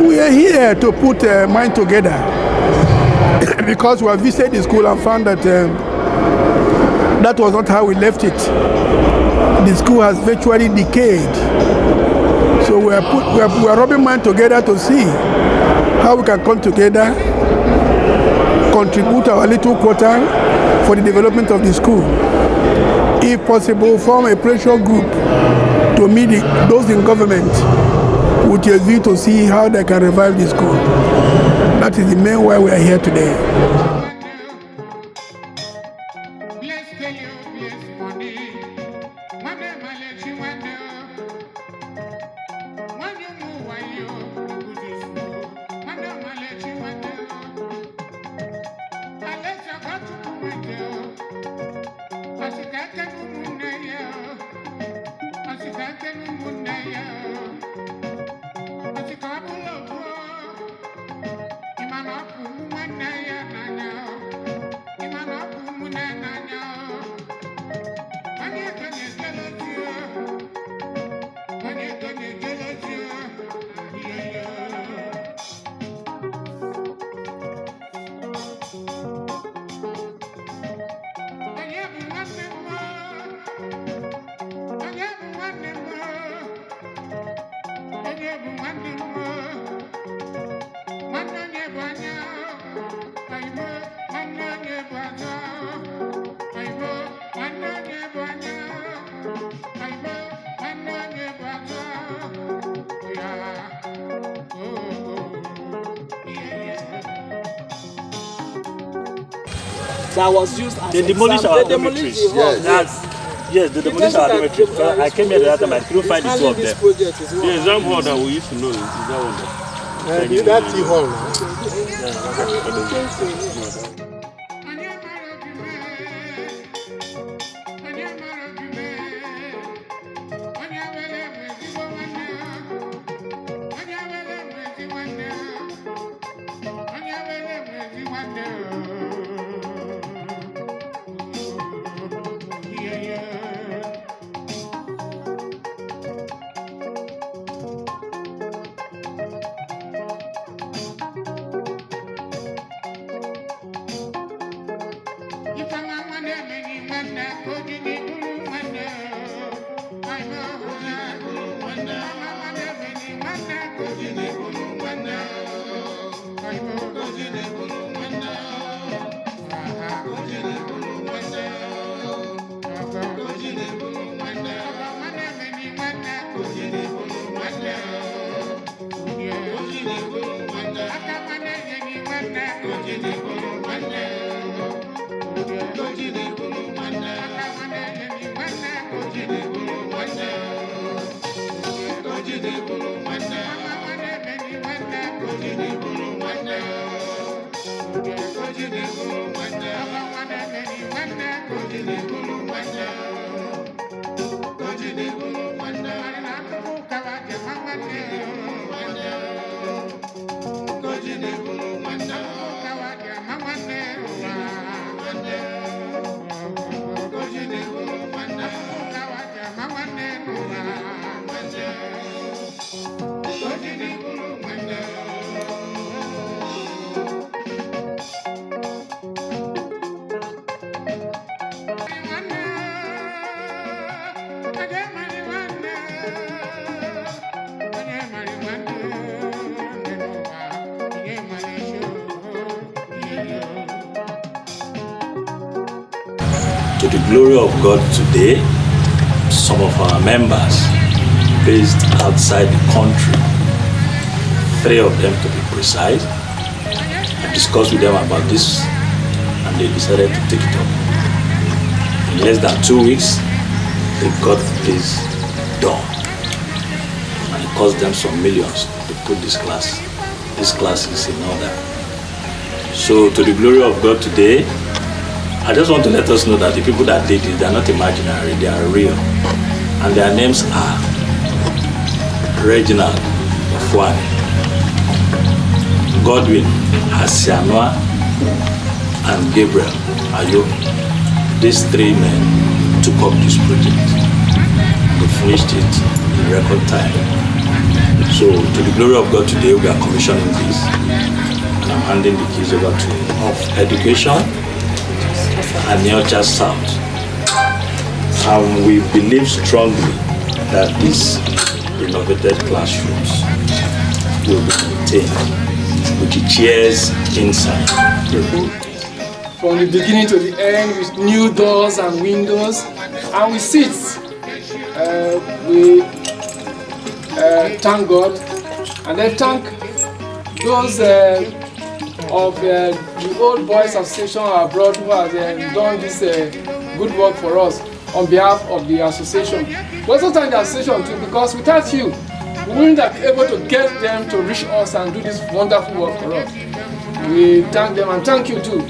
We are here to put mind together because we have visited the school and found that that was not how we left it. The school has virtually decayed. So we are rubbing mind together to see how we can come together, contribute our little quota for the development of the school. If possible, form a pressure group to meet those in government with a view to see how they can revive the school. That is the main why we are here today. that was used as they demolished our dormitories. Yes, they demolished our dormitories. I came here the other time, I couldn't find the two of them. The exam hall that we used to know is that one. That's the hall now. To the glory of God today, some of our members based outside the country, 3 of them to be precise, I discussed with them about this and they decided to take it up. In less than 2 weeks, they got this done. And it cost them some millions to put this class. This class is in order. So to the glory of God today, I just want to let us know that the people that did it, they are not imaginary, they are real. And their names are Reginald Ofwani, Godwin Hasianwa, and Gabriel Ayo. These 3 men took up this project. They finished it in record time. So to the glory of God today, we are commissioning this. And I'm handing the keys over to of Education and Nyocha South. And we believe strongly that these renovated classrooms will be maintained with the chairs inside. From the beginning to the end, with new doors and windows and with seats. We thank God and then thank those of the old boys association abroad who have done this good work for us on behalf of the association. We also thank the association too, because without you, we wouldn't have been able to get them to reach us and do this wonderful work for us. We thank them and thank you too.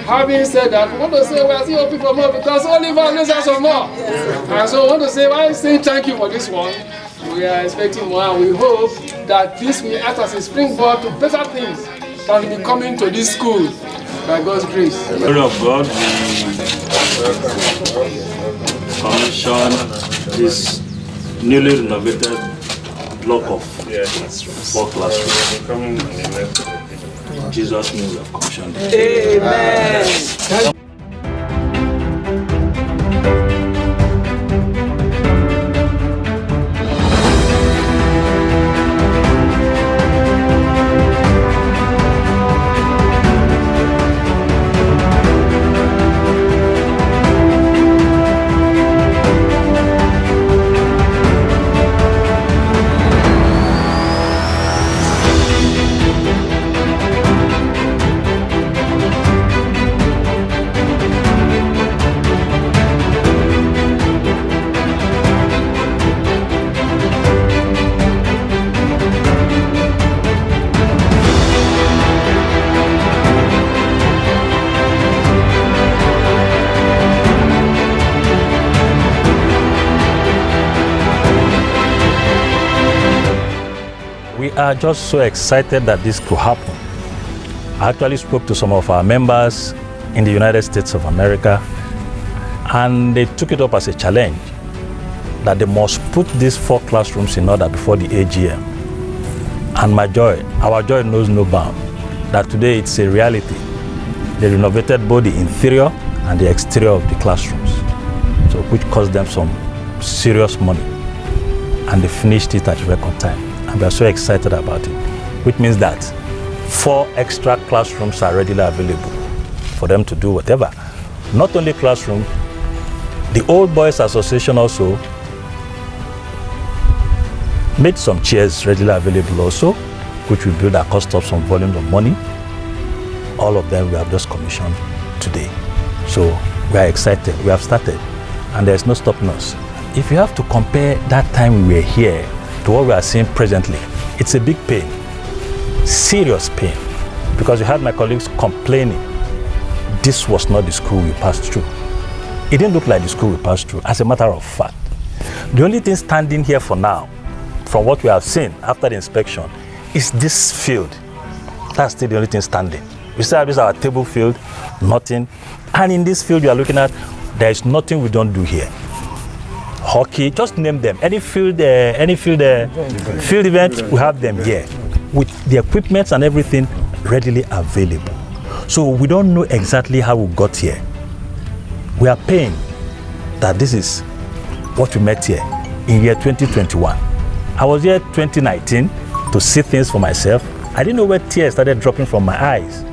Having said that, we want to say we are still hoping for more because Oliver knows us for more. And so we want to say, while saying thank you for this one, we are expecting more and we hope that this will act as a springboard to better things that will be coming to this school by God's grace. The glory of God, we commission this newly renovated block of 4 classrooms. In Jesus' name we have commissioned it. Amen. are just so excited that this could happen. I actually spoke to some of our members in the United States of America, and they took it up as a challenge that they must put these 4 classrooms in order before the AGM. And my joy, our joy knows no bound, that today it's a reality. They renovated both the interior and the exterior of the classrooms, so which cost them some serious money, and they finished it at record time. And we are so excited about it, which means that 4 extra classrooms are readily available for them to do whatever. Not only classroom, the Old Boys Association also made some chairs readily available also, which will build at cost of some volumes of money. All of them we have just commissioned today. So we are excited, we have started, and there's no stopping us. If you have to compare that time we were here to what we are seeing presently, it's a big pain, serious pain, because you had my colleagues complaining this was not the school we passed through. It didn't look like the school we passed through, as a matter of fact. The only thing standing here for now, from what we have seen after the inspection, is this field. That's still the only thing standing. We still have this our table field, nothing. And in this field you are looking at, there is nothing we don't do here. Hockey, just name them. Any field field event, we have them here with the equipment and everything readily available. So we don't know exactly how we got here. We are paying that this is what we met here in year 2021. I was here 2019 to see things for myself. I didn't know where tears started dropping from my eyes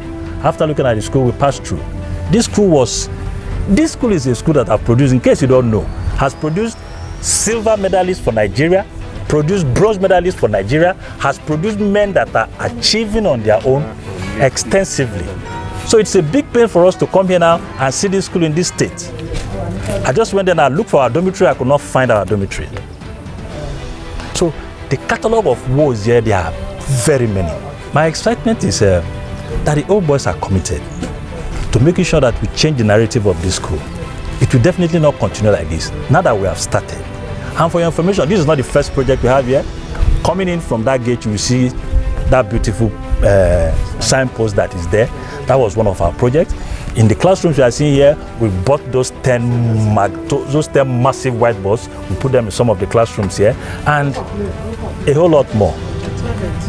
after looking at the school we passed through. This school is a school that I've produced, in case you don't know, has produced silver medalists for Nigeria, produced bronze medalists for Nigeria, has produced men that are achieving on their own extensively. So it's a big pain for us to come here now and see this school in this state. I just went there and looked for our dormitory. I could not find our dormitory. So the catalog of woes here, there are very many. My excitement is that the old boys are committed to making sure that we change the narrative of this school. It will definitely not continue like this, now that we have started. And for your information, this is not the first project we have here. Coming in from that gate, you will see that beautiful signpost that is there. That was one of our projects. In the classrooms you are seeing here, we bought those 10 massive whiteboards. We put them in some of the classrooms here, and a whole lot more.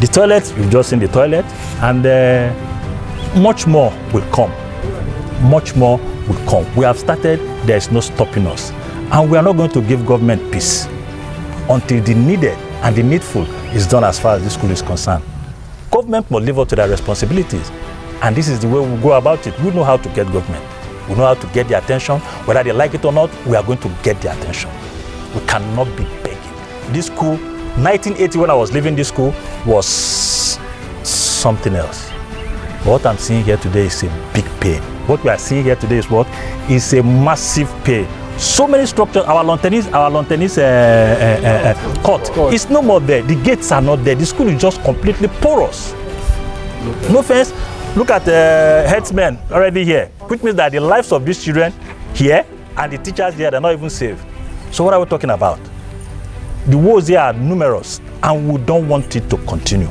The toilet, you've just seen the toilet, and much more will come. Much more will come. We have started, there is no stopping us. And we are not going to give government peace until the needed and the needful is done as far as this school is concerned. Government must live up to their responsibilities. And this is the way we go about it. We know how to get government. We know how to get their attention. Whether they like it or not, we are going to get their attention. We cannot be begging. This school, 1980 when I was leaving this school, was something else. What I'm seeing here today is a big pain. What we are seeing here today is what? Is a massive pain. So many structures, our lawn tennis court is no more there. The gates are not there. The school is just completely porous. No offense. Look at the headsmen already here, which means that the lives of these children here and the teachers here, they're not even safe. So what are we talking about? The woes here are numerous, and we don't want it to continue.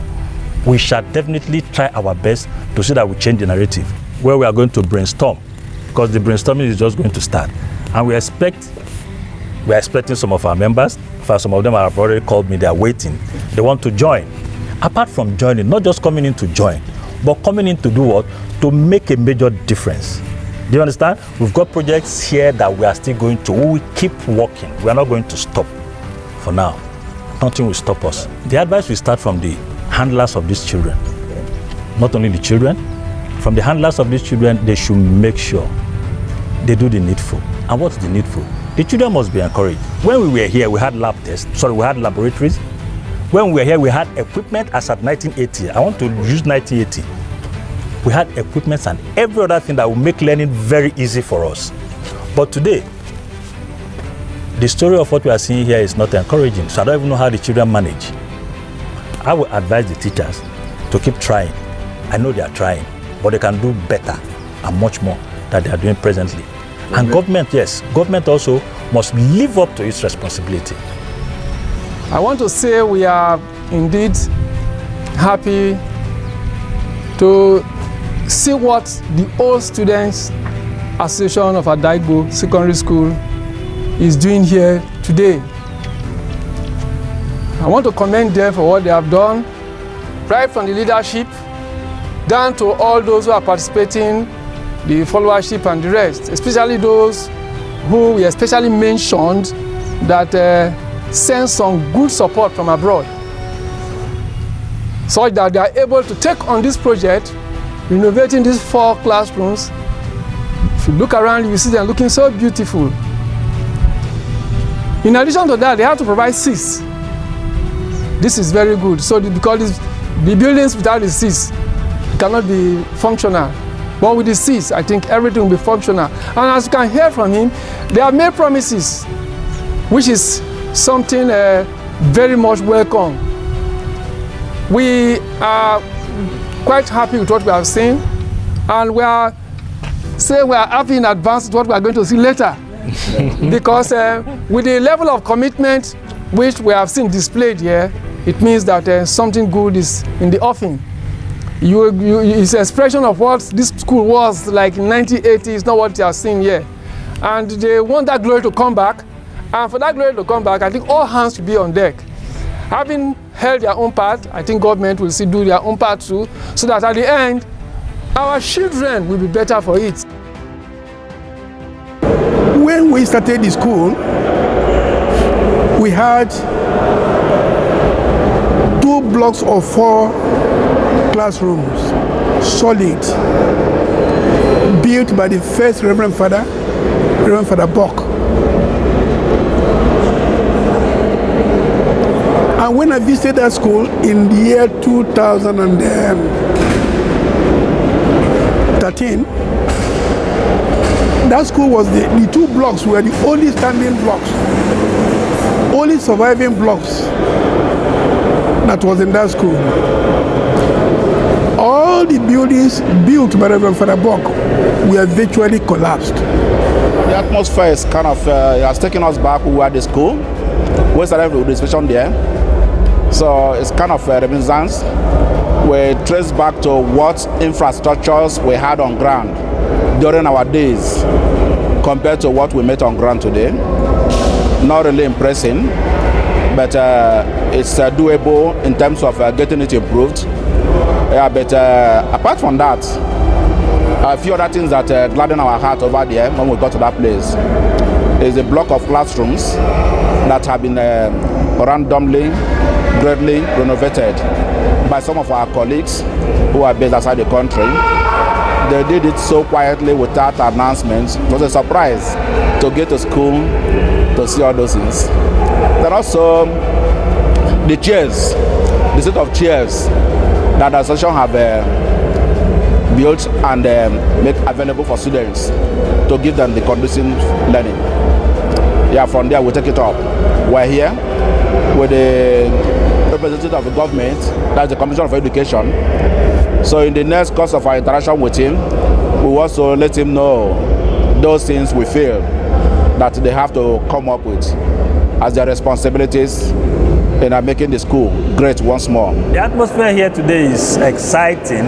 We shall definitely try our best to see that we change the narrative, where we are going to brainstorm, because the brainstorming is just going to start. And we are expecting some of our members. In fact, some of them have already called me, they are waiting. They want to join. Apart from joining, not just coming in to join, but coming in to do what? To make a major difference. Do you understand? We've got projects here that we are still going to. We will keep working. We are not going to stop for now. Nothing will stop us. The advice will start from the handlers of these children. Not only the children, from the handlers of these children, they should make sure they do the needful. And what's the needful? The children must be encouraged. When we were here, we had lab tests. We had laboratories. When we were here, we had equipment as at 1980. I want to use 1980. We had equipment and every other thing that will make learning very easy for us. But today, the story of what we are seeing here is not encouraging. So I don't even know how the children manage. I would advise the teachers to keep trying. I know they are trying, but they can do better and much more than they are doing presently. And government, yes, government also must live up to its responsibility. I want to say we are indeed happy to see what the Old Students Association of Adaigbo Secondary School is doing here today. I want to commend them for what they have done, right from the leadership down to all those who are participating, the followership and the rest, especially those who we especially mentioned that send some good support from abroad, so that they are able to take on this project, renovating these 4 classrooms. If you look around, you see them looking so beautiful. In addition to that, they have to provide seats. This is very good. So because the buildings without the seats cannot be functional. But with the seats, I think everything will be functional. And as you can hear from him, they have made promises, which is something very much welcome. We are quite happy with what we have seen, and we are happy in advance with what we are going to see later. Because with the level of commitment which we have seen displayed here, it means that something good is in the offing. It's an expression of what this school was like in 1980, is not what you are seeing here. And they want that glory to come back. And for that glory to come back, I think all hands should be on deck. Having held their own part, I think government will still do their own part too, so that at the end, our children will be better for it. When we started the school, we had 2 blocks of 4 classrooms, solid, built by the first Reverend Father Bock. And when I visited that school in the year 2013, that school was the 2 blocks were the only standing blocks, only surviving blocks that was in that school. All the buildings built by Reverend Father Bock were virtually collapsed. The atmosphere is kind of, it has taken us back. We were at the school. We started with the inspection there. So it's kind of a reminiscence. We trace back to what infrastructures we had on ground during our days compared to what we met on ground today. Not really impressing, but it's doable in terms of getting it improved. Yeah, but apart from that, a few other things that gladden our heart over there when we got to that place is a block of classrooms that have been randomly, greatly renovated by some of our colleagues who are based outside the country. They did it so quietly without announcements. It was a surprise to get to school to see all those things. Then also the chairs, the set of chairs that the association have built and made available for students to give them the conducive learning. Yeah, from there we take it up. We're here with the representative of the government, that's the Commission of Education. So in the next course of our interaction with him, we also let him know those things we feel that they have to come up with as their responsibilities in making the school great once more. The atmosphere here today is exciting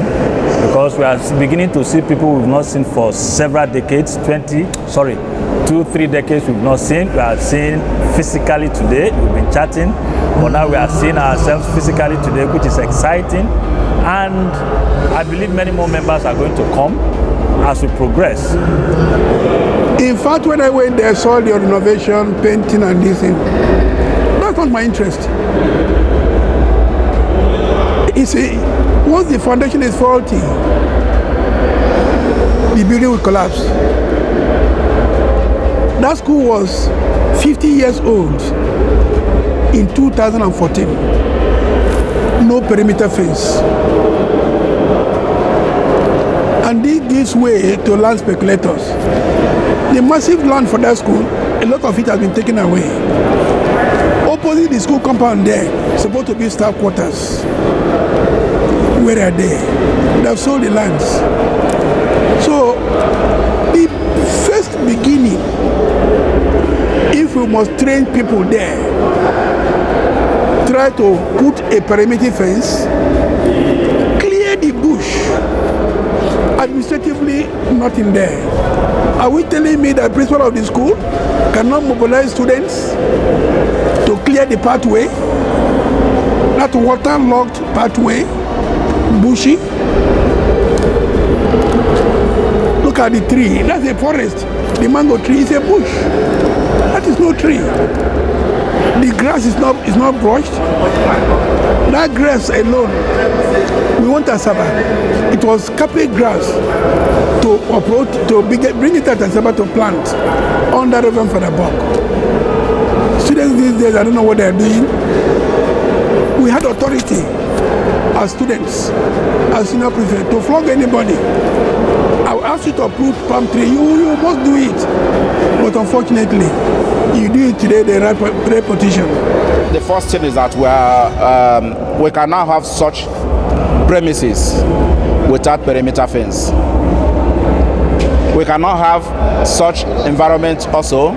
because we are beginning to see people we've not seen for several decades, 2-3 decades we've not seen. We are seeing physically today, we've been chatting, but now we are seeing ourselves physically today, which is exciting. And I believe many more members are going to come as we progress. In fact, when I went there, I saw the renovation, painting and this thing. That's not my interest. Once the foundation is faulty, the building will collapse. That school was 50 years old in 2014. No perimeter fence. And this gives way to land speculators. The massive land for that school, a lot of it has been taken away. Opposite the school compound there, supposed to be staff quarters. Where are they? They have sold the lands. So, the first beginning, if we must train people there, try to put a perimeter fence, nothing there. Are we telling me that principal of the school cannot mobilize students to clear the pathway? That waterlogged pathway, bushy. Look at the tree. That's a forest. The mango tree is a bush. That is no tree. The grass is not brushed. That grass alone, we want Asaba. It was carpet grass to approach, to bring it at Asaba to plant under Reverend Father Buck. Students these days, I don't know what they are doing. We had authority as students, as senior prefect, to flog anybody. I will ask you to approve palm tree. You must do it. But unfortunately, you do it today, the right petition. The first thing is that we can now have such premises without perimeter fence. We cannot have such environment also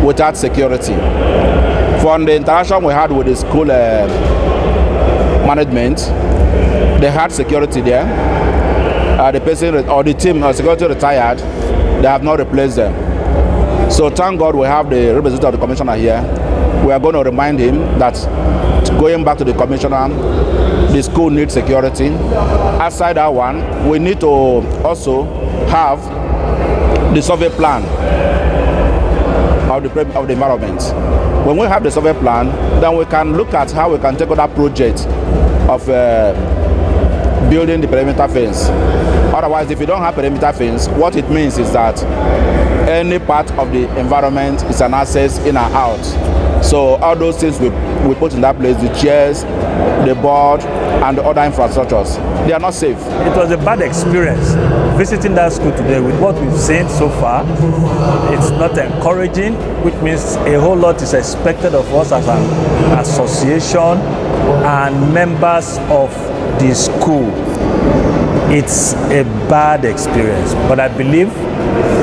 without security. From the interaction we had with the school management, they had security there. The person or the team security retired, they have not replaced them. So thank God we have the representative of the commissioner here. We are going to remind him that going back to the commissioner, the school needs security. Aside that one, we need to also have the survey plan of the environment. When we have the survey plan, then we can look at how we can take on that project of building the perimeter fence. Otherwise, if you don't have perimeter fence, what it means is that any part of the environment is an access in and out. So all those things we put in that place, the chairs, the board, and the other infrastructures, they are not safe. It was a bad experience visiting that school today. With what we've seen so far, it's not encouraging, which means a whole lot is expected of us as an association and members of the school. It's a bad experience, but I believe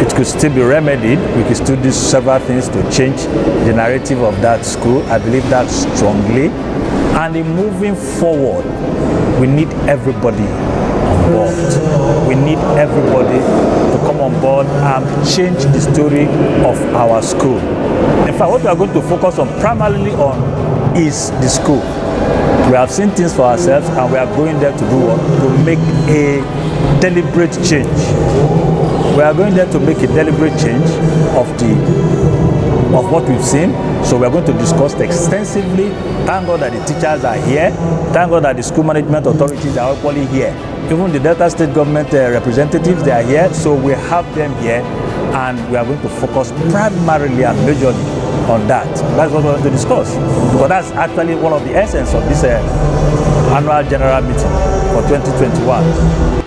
it could still be remedied. We could still do several things to change the narrative of that school. I believe that strongly. And in moving forward, we need everybody on board. We need everybody to come on board and change the story of our school. In fact, what we are going to focus on primarily on is the school. We have seen things for ourselves, and we are going there to do what? To make a deliberate change. We are going there to make a deliberate change of what we've seen. So we are going to discuss extensively. Thank God that the teachers are here. Thank God that the school management authorities are equally here. Even the Delta State government representatives, they are here. So we have them here, and we are going to focus primarily and majorly on that. That's what we're going to discuss, because that's actually one of the essence of this annual general meeting for 2021.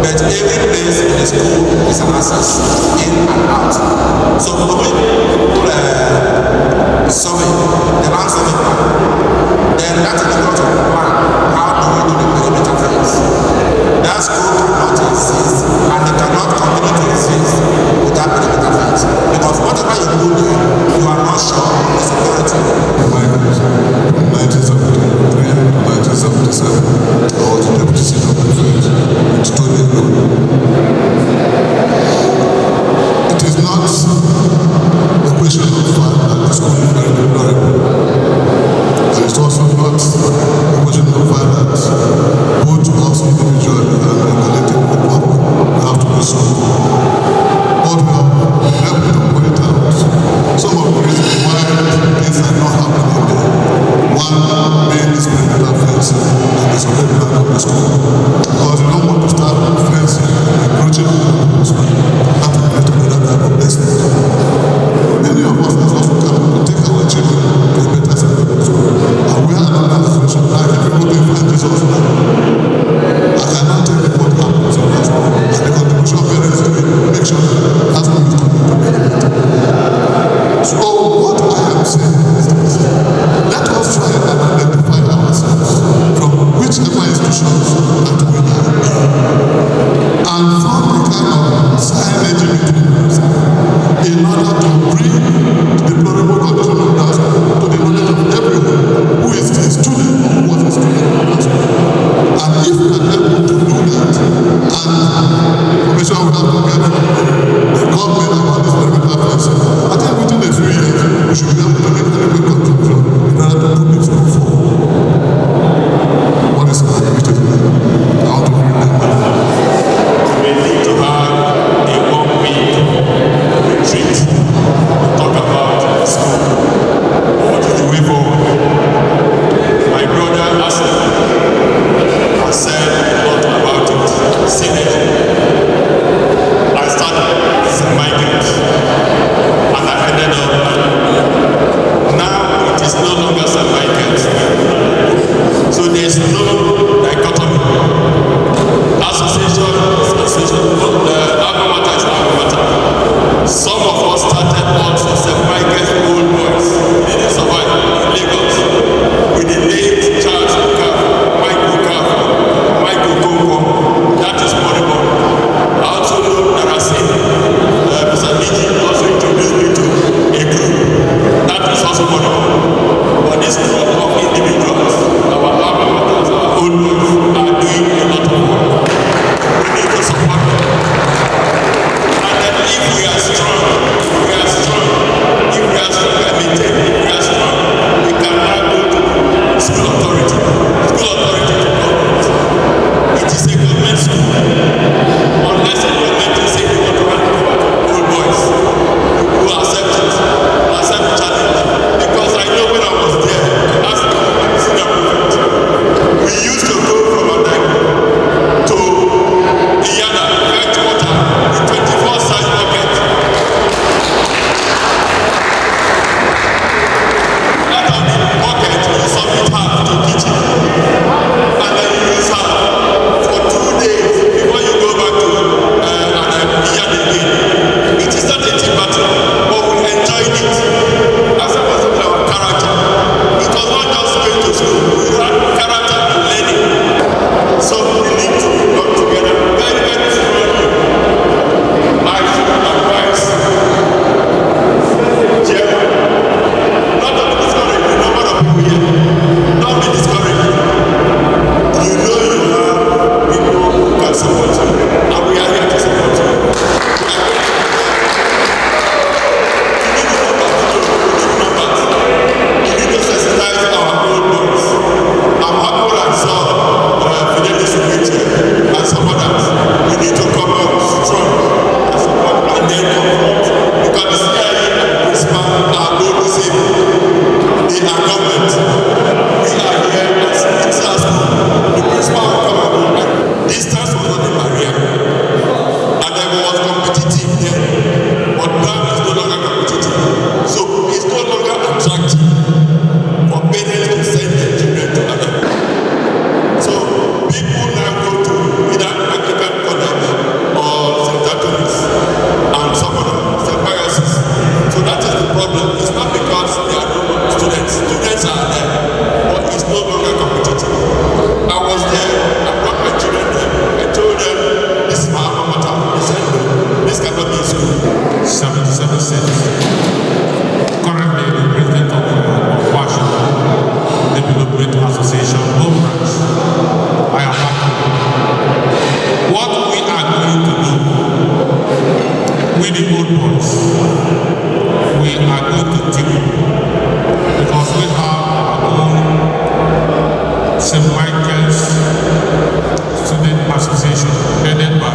But every place in the school is an access in and out. So when we survey the land survey plan, then that is the plan. How do we do the perimeter fence? That school cannot exist, and it cannot continue to exist without perimeter fence. Because whatever you do there, you are not sure of the security. 1973 to 1977, I was the deputy senior prefect with Tony Road. It is not a question of fact that the school is very deplorable. And it's also not a question of fact that both us individually and collectively we have to do something. But we have been able to point out some of the reasons why things are not happening there. One being this perimeter fence and the survey plan of the school. Because you don't want to start fencing and encroaching on the school. That will create another type of placement. Many of us as also come to take our children to a better secondary school. And we are not in a situation like if you go to find Jesus now. I cannot tell you what happens in that school. And the contribution of parents to make sure that that school is coming to benefit. So what I am saying is this. Let us try and identify ourselves from whichever institutions that we are in and form a kind of signage between ourselves in order to bring the deplorable condition of that to the knowledge of everyone who is a student or who was a student of that school. And if we are able to do that, and information we have to get from the government about this perimeter fence, I think within a few years we should be able to make a good contribution in order to put this school forward. What is my activity today? How to remember? We need to have a 1 week retreat to talk about school. What is the way forward? My brother Asen has said a lot about it. Synergy. I started St. Michael's and I ended up. Now it is no longer St. Michael's. So there is no dichotomy. Association is association. Alma mater is alma mater. Some of us started out in St. Michael's Old Boys. They didn't survive in Lagos. With the late Charles Michael Konko. That is moribund. I also know that I see Mr. Niji also introduced me to a group. That is also moribund. But this group of individuals, our alma maters, our old boys, are doing a lot of work. We need to support them. And then if we are strong, we are strong. If we are strong, I maintain. If we are strong, we can now go to school authority. School authority to government. It is a government school. Unless a government is saying they want to run old boys, who accept it, accept the challenge. Because I know when I was there, as a senior prefect, we used to go from Adaigbo to Iyana, fetch water with 24-size bucket. Out of the bucket, you submit half to kitchen. And then you use half for 2 days before you go back to Iyana again. It is not a cheap battle, but we enjoyed it. As a result of our character. It was not just going to school, we had character and learning. So we need to come together very, very strongly. I should advise Chairman not to be discouraged, the number of people here. Don't be discouraged. You know you have people who can support you, and we are here to support you. We need to sensitize our old boys. I'm happy when I saw Fidelis and some others. We need to come out strong and support and then confront. Because the CIA and the principal are both the same. They are government. We are here as school. The principal will come and go. Distance was not a barrier. with the old boys, we are going to deal because we have our own St. Michael's Student Association headed by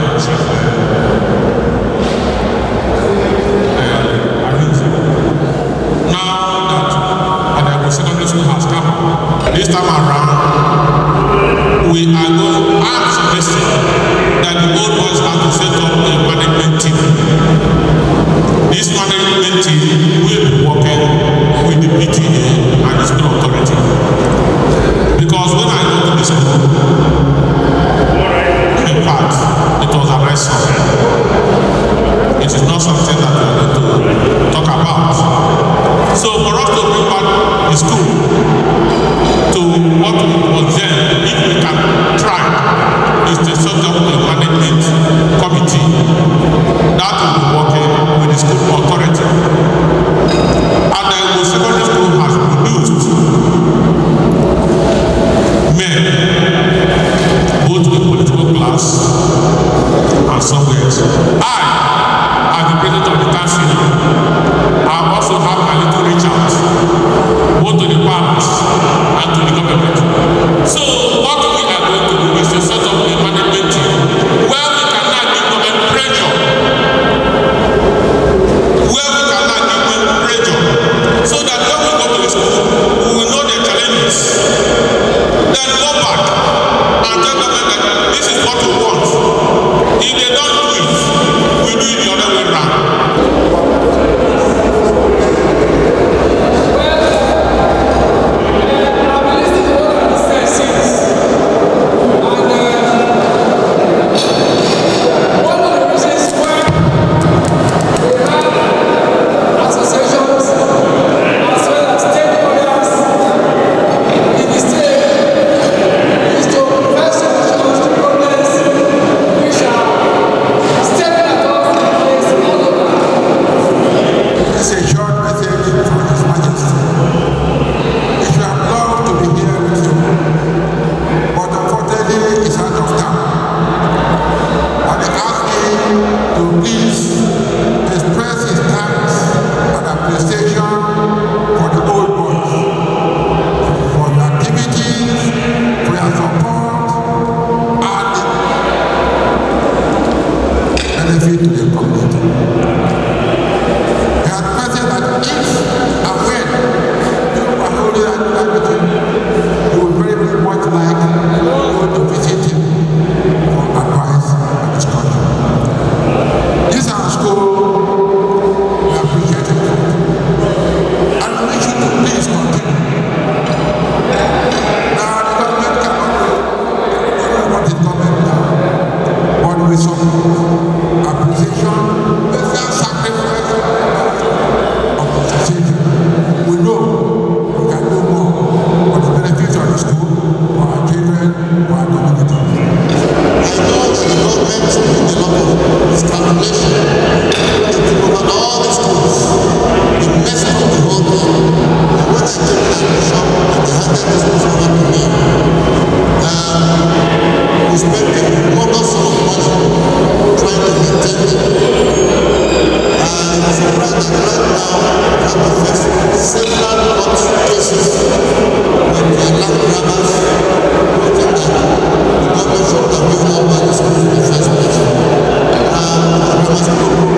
now that Adaigbo Secondary School has come up, this time around, I'm suggesting that the old boys have to set up a management team. This management team will be working with the PTA and the school authority. Because when I go to the school, in fact, it was a nice song. It is not something that we are going to talk about. So for us to bring back the school to what it was then, if we can try, is to set up a management committee that will be working with the school authority. And the secondary school has produced men, both in political class and somewhere else. I, as the president of the council, I also have a little reach out, both to the parents and to the government. So what we are going to do is to set up a management team where we can now give government pressure. So that when we go to the school, we will know the challenges. Then go back and tell them that this is what we want. If they don't do it, we do it the other way around. Thank you.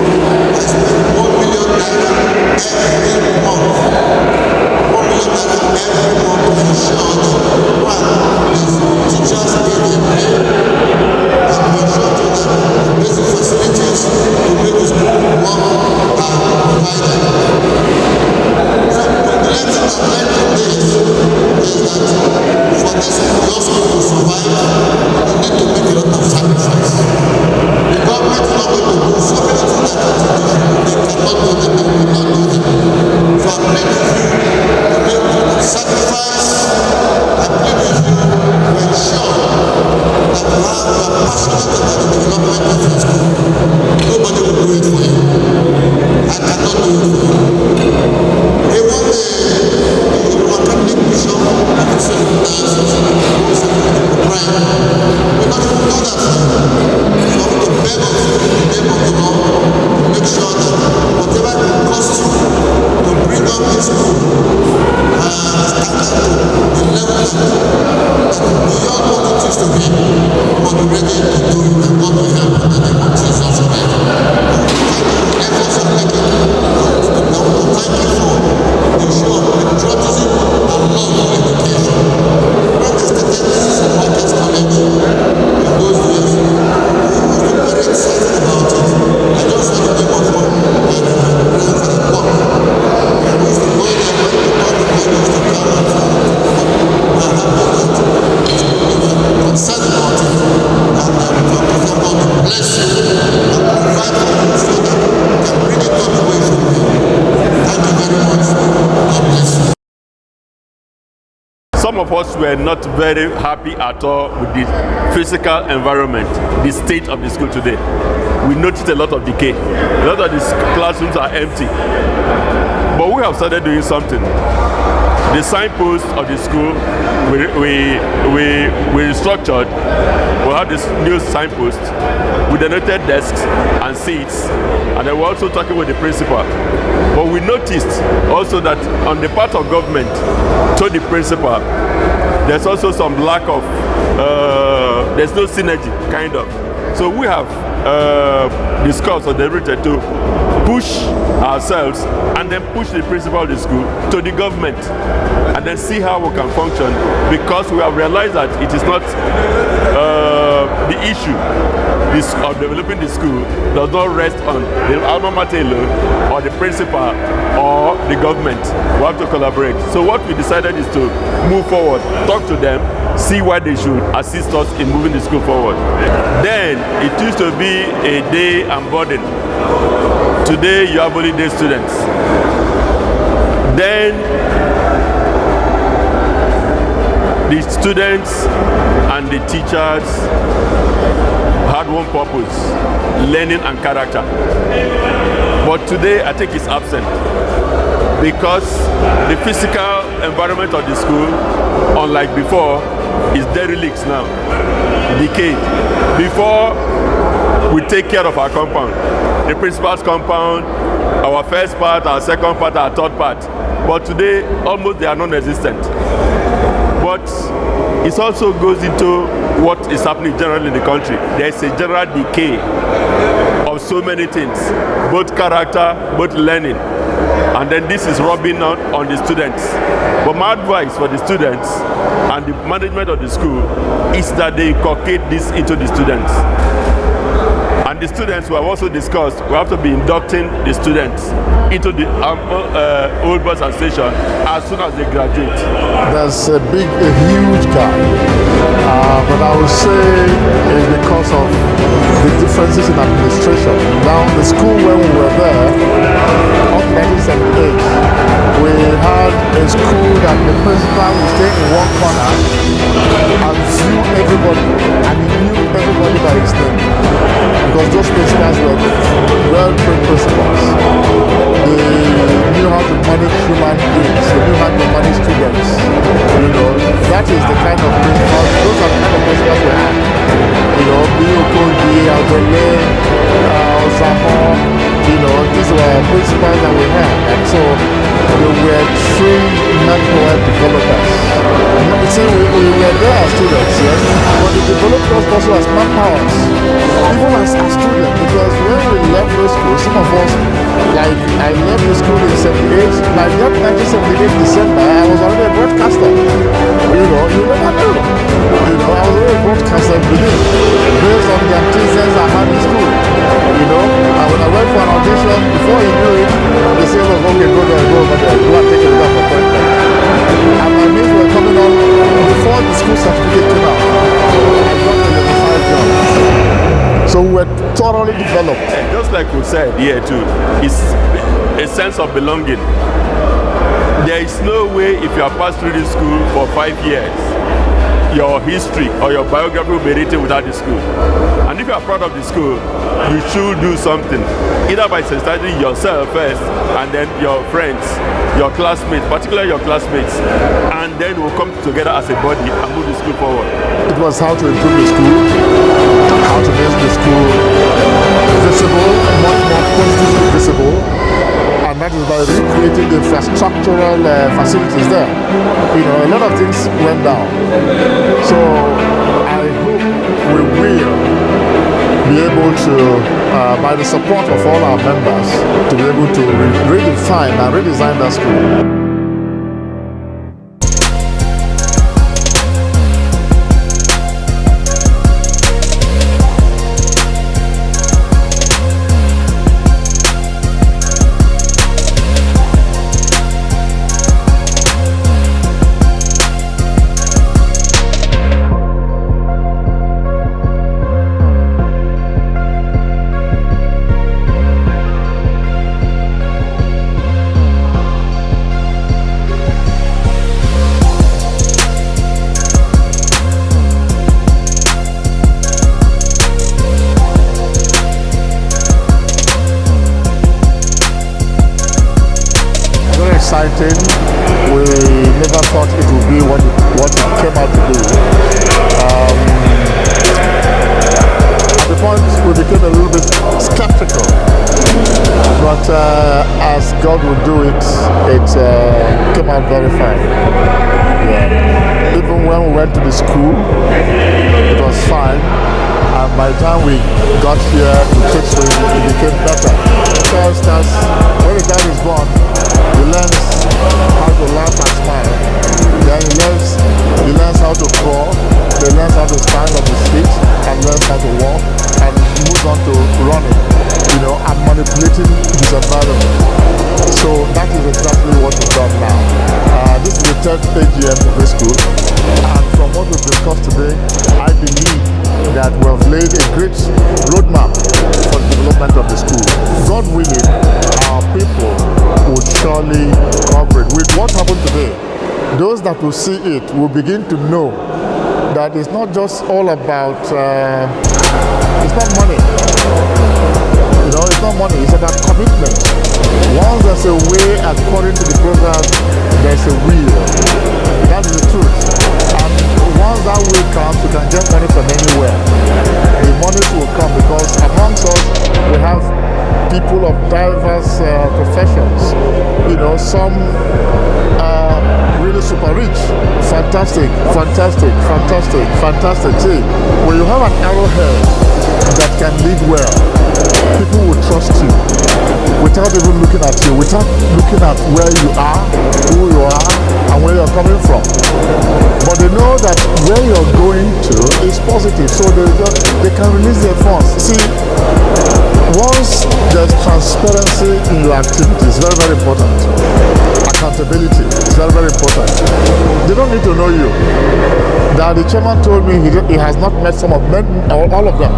and God will help in the name of Jesus Christ. Efforts are making and I want to thank you for the show of patriotism and love for education. When they started this in Marcus College in those days, I was very excited about it. I just had a name of fun and ran for the work. I used to go there when the public used to come and I have that concerned about it. And God will bless you and provide for you so that you can bring it up the way it should be. Thank you very much. God bless you. Some of us were not very happy at all with the physical environment, the state of the school today. We noticed a lot of decay. A lot of these classrooms are empty. But we have started doing something. The signpost of the school, we restructured. We have this new signpost with denoted desks and seats, and then we're also talking with the principal. But we noticed also that on the part of government to the principal, there's also some lack of, there's no synergy, kind of. So we have discussed or deliberated to push ourselves and then push the principal of the school to the government and then see how we can function, because we have realized that it is not the issue of developing the school does not rest on the alma mater alone or the principal or the government. We have to collaborate. So what we decided is to move forward, talk to them, see why they should assist us in moving the school forward. Then it used to be a day and burden. Today you have only day students. Then the students and the teachers had one purpose: learning and character. But today I think it's absent, because the physical environment of the school, unlike before, is derelict now, decayed. Before, we take care of our compound, the principal's compound, our first part, our second part, our third part. But today, almost they are non-existent. But it also goes into what is happening generally in the country. There is a general decay of so many things, both character, both learning. And then this is rubbing out on the students. But my advice for the students and the management of the school is that they inculcate this into the students. And the students, we have also discussed, we have to be inducting the students into the Old Bus Station as soon as they graduate. There's a huge gap, but I would say it's because of the differences in administration. Now, the school when we were there, up 1978, we had a school that the principal would stay in one corner and view everybody, and he knew everybody by his name, because those principals were well-trained principals. They knew how to manage human beings, they knew how to manage students. You know, that is the kind of principals, those are the kind of principals we had. You know, Biyokogi, Albele, Osamo, you know, these were principals that we had. And so they were trained manpower developers. I'm saying we were there as students, yes, but they developed us also as manpowers, even as students, because when we left the school, some of us, like I left the school in 78, like that 1978 December, I was already a broadcaster. You know, you never know. You know, I was already a broadcaster in Benin, based on the antecedents I had in school. You know, and when I went for an audition, before you knew it, they said, oh, okay, go there, go over there, go and take a look at appointment. And my mates were coming on before the school certificate came out. I got the level 5 job. So we were thoroughly developed. Just like we said here too, it's a sense of belonging. There is no way if you have passed through this school for 5 years, your history or your biography will be written without the school. And if you are proud of the school, you should do something, either by sensitizing yourself first and then your friends, your classmates, particularly your classmates, and then we'll come together as a body and move the school forward. It was how to improve the school, how to make the school visible, much more positively visible, and that is by recreating the infrastructural facilities there. You know, a lot of things went down. So I hope we will be able to, by the support of all our members, to be able to redefine and redesign that school. Exciting. We never thought it would be what it came out to be. At the point we became a little bit skeptical, but as God would do it, it came out very fine. Yeah. Even when we went to the school, it was fine. And by the time we got here to Chitsway, it became better. Because when the child is born, he learns how to laugh and smile. Then he learns how to crawl. He learns how to stand on his feet and learns how to walk and moves on to running, and manipulating his environment. So that is exactly what we've done now. This is the third AGM of this school, and from what we've discussed today, I believe that we have laid a great roadmap for the development of the school. God willing, our people will surely cooperate. With what happened today, those that will see it will begin to know that it's not just all about, it's not money. It's not money, it's about commitment. Once there's a way according to the program, there's a will. That is the truth. And once that way comes, you can get money from anywhere. The money will come because amongst us, we have people of diverse professions. Some really super rich. Fantastic. See, when you have an arrowhead that can lead well, people will trust you without even looking at you, without looking at where you are, who you are, and where you're coming from. But they know that where you're going to is positive, so they can release their funds. See, once there's transparency in your activities, very, very important. Accountability is very, very important. They don't need to know you. That the chairman told me he has not met all of them.